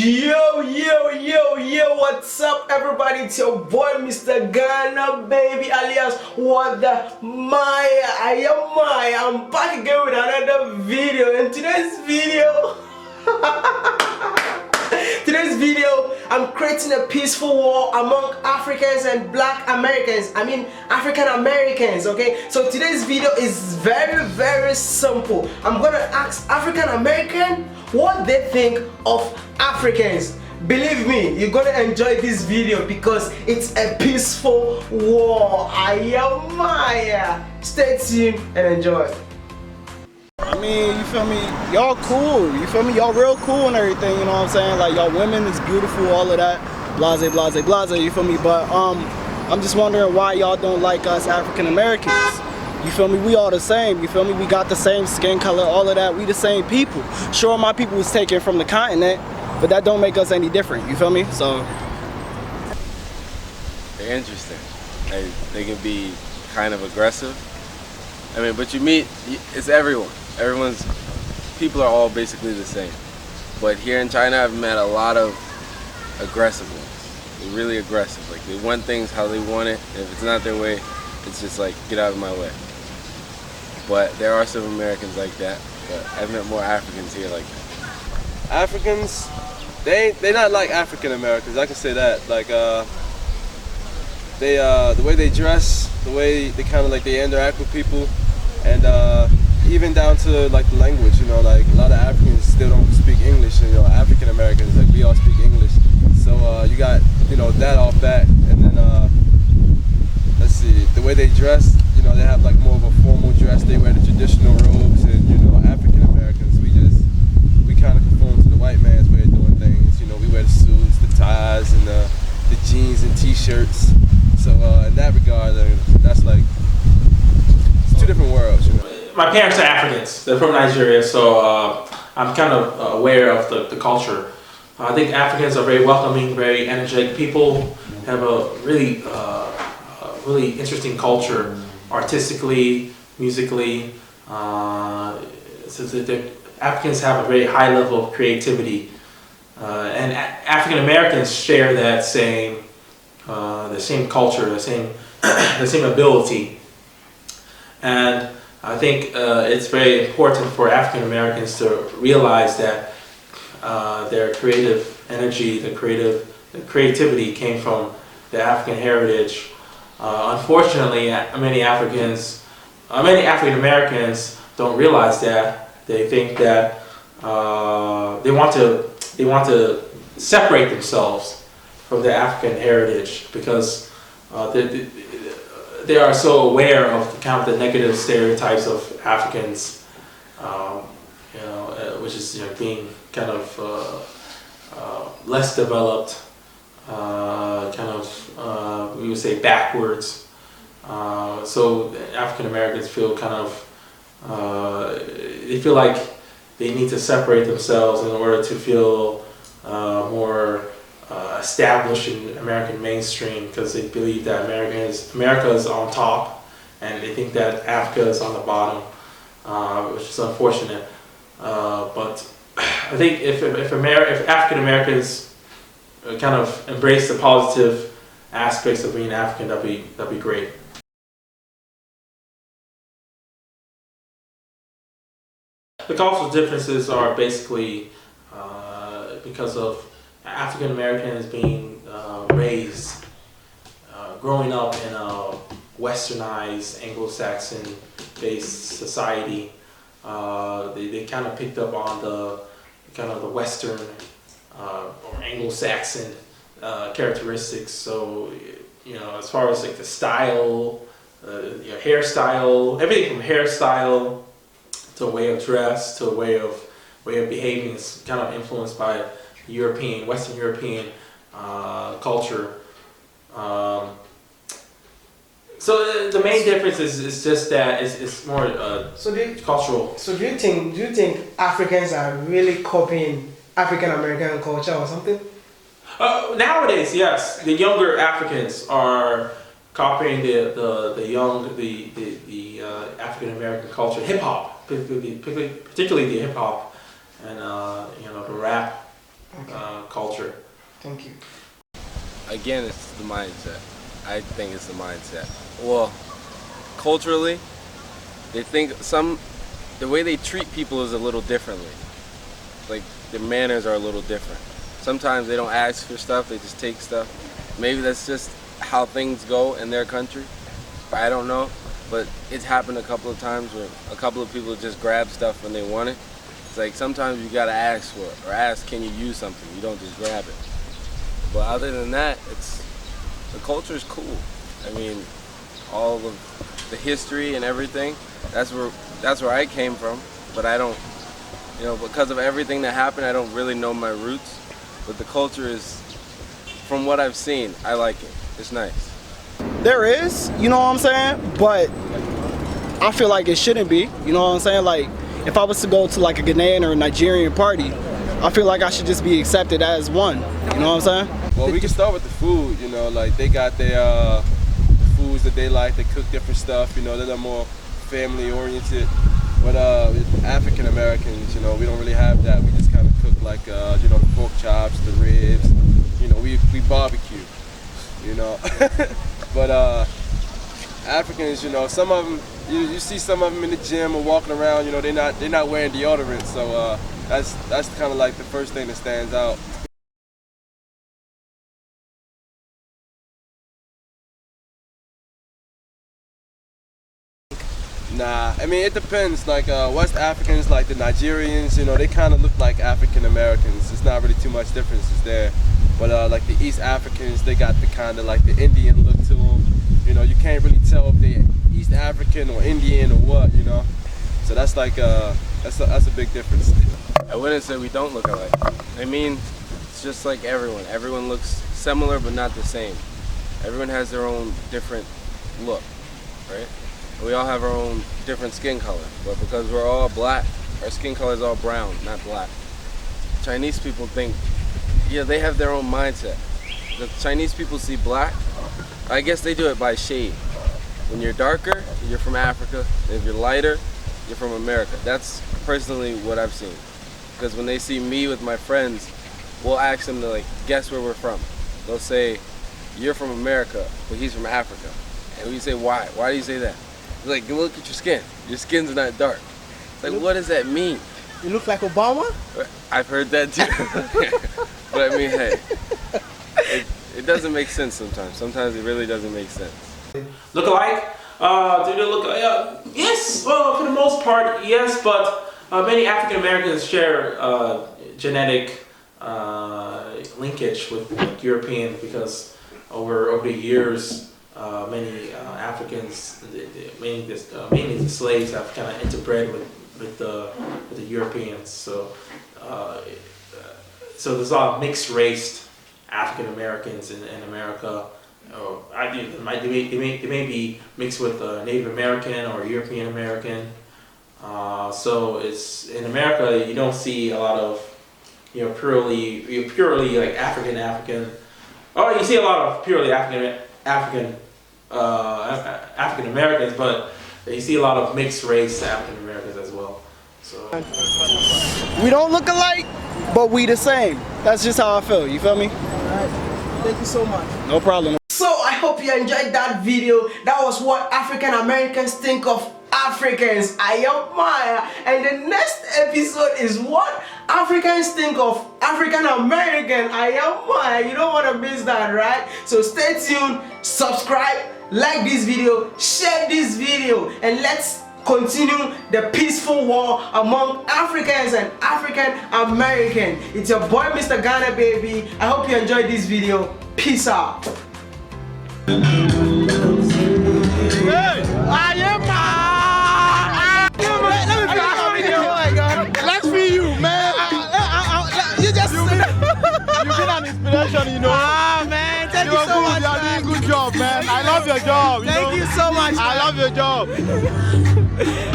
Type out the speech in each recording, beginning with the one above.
Yo, what's up everybody? It's your boy Mr. Ghana Baby alias What the Maya. I'm back again with another video, and today's video I'm creating a peaceful war among Africans and Black Americans. I mean African Americans, okay? So today's video is very simple. I'm gonna ask African American what they think of Africans. Believe me, you're gonna enjoy this video because it's a peaceful war. Maya. Stay tuned and enjoy. I mean, you feel me? Y'all cool, you feel me? Y'all real cool and everything, you know what I'm saying? Like, y'all women is beautiful, all of that. Blase, you feel me? But, I'm just wondering why y'all don't like us African Americans. You feel me? We all the same, you feel me? We got the same skin color, all of that. We the same people. Sure, my people was taken from the continent, but that don't make us any different, you feel me? So. They're interesting. They can be kind of aggressive. I mean, but you meet, it's everyone. People are all basically the same. But here in China, I've met a lot of aggressive ones. They're really aggressive. Like, they want things how they want it. And if it's not their way, it's just like, get out of my way. But there are some Americans like that. But I've met more Africans here like that. Africans, they not like African Americans. I can say that. Like, the way they dress, the way they kind of like they interact with people, and even down to like the language. You know, like a lot of Africans still don't speak English. And, you know, African Americans, like we all speak English. So you got, you know, that off that, and then let's see, the way they dress. You know, they have like more of a formal dress. They wear the traditional robes, and you know, African Americans, we kind of conform to the white man's way of doing things. You know, we wear the suits, the ties, and the jeans and t-shirts. So in that regard, that's like, it's two different worlds, you know. My parents are Africans. They're from Nigeria, so I'm kind of aware of the culture. I think Africans are very welcoming, very energetic people, have a really interesting culture, artistically, musically. Africans have a very high level of creativity, and African Americans share that same culture, the same ability. And I think it's very important for African Americans to realize that their creative energy, the creativity came from the African heritage. Unfortunately, many African Americans don't realize that. They think that they want to separate themselves from their African heritage because they are so aware of the negative stereotypes of Africans, which is being kind of less developed, we would say backwards. So African Americans feel they feel like they need to separate themselves in order to feel more established in American mainstream, because they believe that America is on top, and they think that Africa is on the bottom, which is unfortunate. But I think if African Americans kind of embrace the positive aspects of being African, that'd be great. The cultural differences are basically because of African Americans being raised, growing up in a westernized, Anglo-Saxon based society. They kind of picked up on the Western or Anglo-Saxon characteristics. So, you know, as far as like the style, hairstyle, everything from hairstyle to a way of dress to a way of behaving is kind of influenced by Western European culture. So the main difference is just that it's more cultural. So do you think Africans are really copying African American culture or something? Nowadays, yes, the younger Africans are copying the African American culture, hip hop, particularly the hip hop, and the rap culture. Thank you. Again, it's the mindset. I think it's the mindset. Well, culturally, they think the way they treat people is a little differently. Like, their manners are a little different. Sometimes they don't ask for stuff, they just take stuff. Maybe that's just how things go in their country. I don't know, but it's happened a couple of times where a couple of people just grab stuff when they want it. It's like sometimes you gotta ask for it, or ask, can you use something? You don't just grab it. But other than that, the culture is cool. I mean, all of the history and everything, that's where I came from. But I don't, because of everything that happened, I don't really know my roots. But the culture is, from what I've seen, I like it. It's nice. There is, you know what I'm saying? But I feel like it shouldn't be, you know what I'm saying? Like, if I was to go to like a Ghanaian or a Nigerian party, I feel like I should just be accepted as one, you know what I'm saying? Well, we can start with the food, like they got their the foods that they like, they cook different stuff, they're more family oriented. But with African Americans, we don't really have that. We just kind of cook like, the pork chops, the ribs, we barbecue, But Africans, some of them, you see some of them in the gym or walking around, they're not wearing deodorant. So that's kind of like the first thing that stands out. Nah, I mean, it depends. Like West Africans, like the Nigerians, they kind of look like African Americans. There's not really too much differences there. But like the East Africans, they got the kind of like the Indian look to them. You can't really tell if they're East African or Indian or what, So that's like that's a big difference. I wouldn't say we don't look alike. I mean, it's just like everyone. Everyone looks similar but not the same. Everyone has their own different look, right? We all have our own different skin color, but because we're all black, our skin color is all brown, not black. Chinese people think, they have their own mindset. The Chinese people see black, I guess they do it by shade. When you're darker, you're from Africa. And if you're lighter, you're from America. That's personally what I've seen. Because when they see me with my friends, we'll ask them to like guess where we're from. They'll say, you're from America, but he's from Africa. And we say, why? Why do you say that? It's like, look at your skin. Your skin's not dark. It's like, what does that mean? You look like Obama? I've heard that too. But I mean, hey, it doesn't make sense sometimes. Sometimes it really doesn't make sense. Look alike? Do they look alike? Yes, well, for the most part, yes, but many African Americans share genetic linkage with like, European because over the years, many Africans, mainly the slaves, have kind of interbred with the Europeans. So there's a lot of mixed race African Americans in America. They may be mixed with Native American or European American. So it's in America you don't see a lot of purely like African. Oh, you see a lot of purely African Americans, but you see a lot of mixed race African Americans as well. So We don't look alike, but we the same. That's just how I feel, you feel me? Alright, thank you so much. No problem. So I hope you enjoyed that video. That was what African Americans think of Africans. I am Maya, and the next episode is what Africans think of African American. I am Maya. You don't want to miss that, right? So stay tuned, subscribe, like this video, share this video, and let's continue the peaceful war among Africans and African American. It's your boy Mr. Ghana Baby. I hope you enjoyed this video. Peace out. Hey, I am Let's be you, man. You just you've been an inspiration, you know. Ah, man, thank you so much. You're doing a good job, man. I love your job. Thank you so much. I love your job.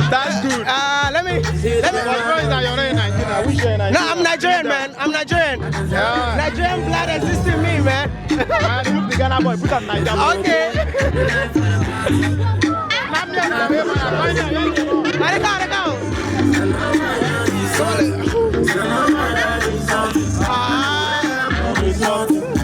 That's good. Let me. Where is that? You're in Nigeria. Which you're in Nigeria? No, I'm Nigerian, man. I'm Nigerian. Yeah. Nigerian blood exists in me, man. Man, you look the Ghana boy. Put on Nigeria. Okay. Let it go. Lord.